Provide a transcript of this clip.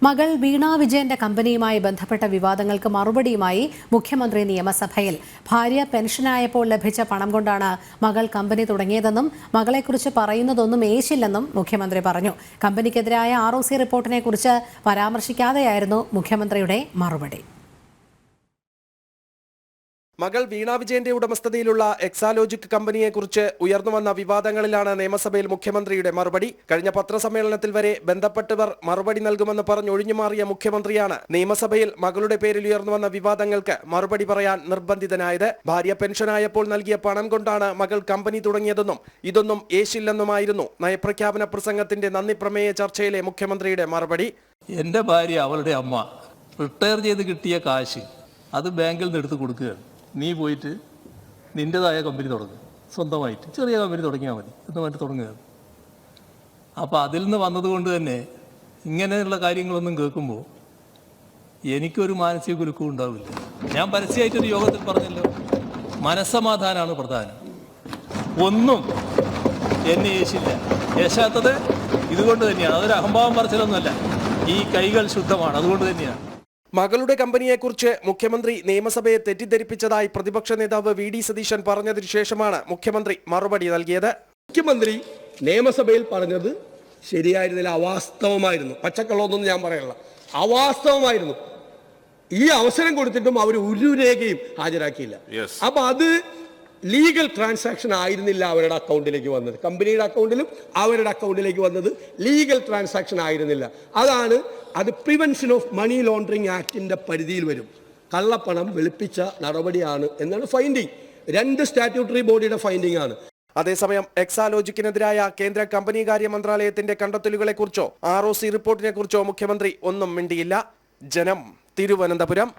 മകൾ വീണ വിജയന്റെ കമ്പനിയുമായി ബന്ധപ്പെട്ട വിവാദങ്ങൾക്ക് മറുപടിയുമായി മുഖ്യമന്ത്രി നിയമസഭയിൽ. ഭാര്യ പെൻഷനായപ്പോൾ ലഭിച്ച പണം കൊണ്ടാണ് മകൾ കമ്പനി തുടങ്ങിയതെന്നും മകളെക്കുറിച്ച് പറയുന്നതൊന്നും ഏശില്ലെന്നും മുഖ്യമന്ത്രി പറഞ്ഞു. കമ്പനിക്കെതിരായ ROC റിപ്പോർട്ടിനെക്കുറിച്ച് പരാമർശിക്കാതെയായിരുന്നു മുഖ്യമന്ത്രിയുടെ മറുപടി. മകൾ വീണ വിജയന്റെ ഉടമസ്ഥതയിലുള്ള എക്സാലോജിക് കമ്പനിയെക്കുറിച്ച് ഉയർന്നുവന്ന വിവാദങ്ങളിലാണ് നിയമസഭയിൽ മുഖ്യമന്ത്രിയുടെ മറുപടി. കഴിഞ്ഞ പത്രസമ്മേളനത്തിൽ വരെ ബന്ധപ്പെട്ടവർ മറുപടി നൽകുമെന്ന് പറഞ്ഞൊഴിഞ്ഞുമാറിയ മുഖ്യമന്ത്രിയാണ് നിയമസഭയിൽ മകളുടെ പേരിൽ ഉയർന്നുവന്ന വിവാദങ്ങൾക്ക് മറുപടി പറയാൻ നിർബന്ധിതനായത്. ഭാര്യ പെൻഷനായപ്പോൾ നൽകിയ പണം കൊണ്ടാണ് മകൾ കമ്പനി തുടങ്ങിയതെന്നും ഇതൊന്നും ഏശില്ലെന്നുമായിരുന്നു നയപ്രഖ്യാപന പ്രസംഗത്തിന്റെ നന്ദി പ്രമേയ ചർച്ചയിലെ മുഖ്യമന്ത്രിയുടെ മറുപടി. എന്റെ ഭാര്യ, അവളുടെ അമ്മ റിട്ടയർ ചെയ്ത് കിട്ടിയ കാശ് അത് ബാങ്കിൽ നിന്ന് എടുത്ത് കൊടുക്കുകയാണ്. നീ പോയിട്ട് നിൻ്റെതായ കമ്പനി തുടങ്ങുക, സ്വന്തമായിട്ട് ചെറിയ കമ്പനി തുടങ്ങിയാൽ മതി എന്ന് പറഞ്ഞിട്ട് തുടങ്ങുകയാണ്. അപ്പോൾ അതിൽ നിന്ന് വന്നതുകൊണ്ട് തന്നെ ഇങ്ങനെയുള്ള കാര്യങ്ങളൊന്നും കേൾക്കുമ്പോൾ എനിക്കൊരു മാനസിക കുലുക്കവും ഉണ്ടാവില്ല. ഞാൻ പരസ്യമായിട്ടൊരു യോഗത്തിൽ പറഞ്ഞല്ലോ, മനസ്സമാധാനമാണ് പ്രധാനം. ഒന്നും എന്നെ യേശില്ല. യേശാത്തത് ഇതുകൊണ്ട് തന്നെയാണ്. അതൊരു അഹംഭാവം പറച്ചിലൊന്നുമല്ല. ഈ കൈകൾ ശുദ്ധമാണ്, അതുകൊണ്ട് തന്നെയാണ്. മകളുടെ കമ്പനിയെക്കുറിച്ച് മുഖ്യമന്ത്രി നിയമസഭയെ തെറ്റിദ്ധരിപ്പിച്ചതായി പ്രതിപക്ഷ നേതാവ് VD സതീശൻ പറഞ്ഞതിനു ശേഷമാണ് മുഖ്യമന്ത്രി മറുപടി നൽകിയത്. മുഖ്യമന്ത്രി നിയമസഭയിൽ പറഞ്ഞത് ശരിയായിരുന്നില്ല, അവാസ്തവമായിരുന്നു. പച്ചക്കള്ളമൊന്നും ഞാൻ പറയല്ല, അവാസ്തവമായിരുന്നു. ഈ അവസരം കൊടുത്തിട്ടും അവർ ഒരു രേഖയും ഹാജരാക്കിയില്ല. അപ്പൊ അത് ലീഗൽ ട്രാൻസാക്ഷൻ ആയിരുന്നില്ല അവരുടെ അക്കൗണ്ടിലേക്ക് വന്നത്. കമ്പനിയുടെ അക്കൗണ്ടിലും അവരുടെ അക്കൗണ്ടിലേക്ക് വന്നത് ലീഗൽ ട്രാൻസാക്ഷൻ ആയിരുന്നില്ല. അത് പ്രിവെൻഷൻ ഓഫ് മണി ലോണ്ടറിംഗ് ആക്ടിന്റെ പരിധിയിൽ വരും. കള്ളപ്പണം വെളുപ്പിച്ച നടപടിയാണ് എന്നാണ് ഫൈൻഡിങ്. 2 സ്റ്റാറ്റ്യൂട്ടറി ബോഡിയുടെ ഫൈൻഡിങ് ആണ്. അതേസമയം എക്സാലോജിക്കിനെതിരായ കേന്ദ്ര കമ്പനികാര്യ മന്ത്രാലയത്തിന്റെ കണ്ടെത്തലുകളെക്കുറിച്ചോ ROC റിപ്പോർട്ടിനെ കുറിച്ചോ മുഖ്യമന്ത്രി ഒന്നും മിണ്ടിയില്ല. ജനം, തിരുവനന്തപുരം.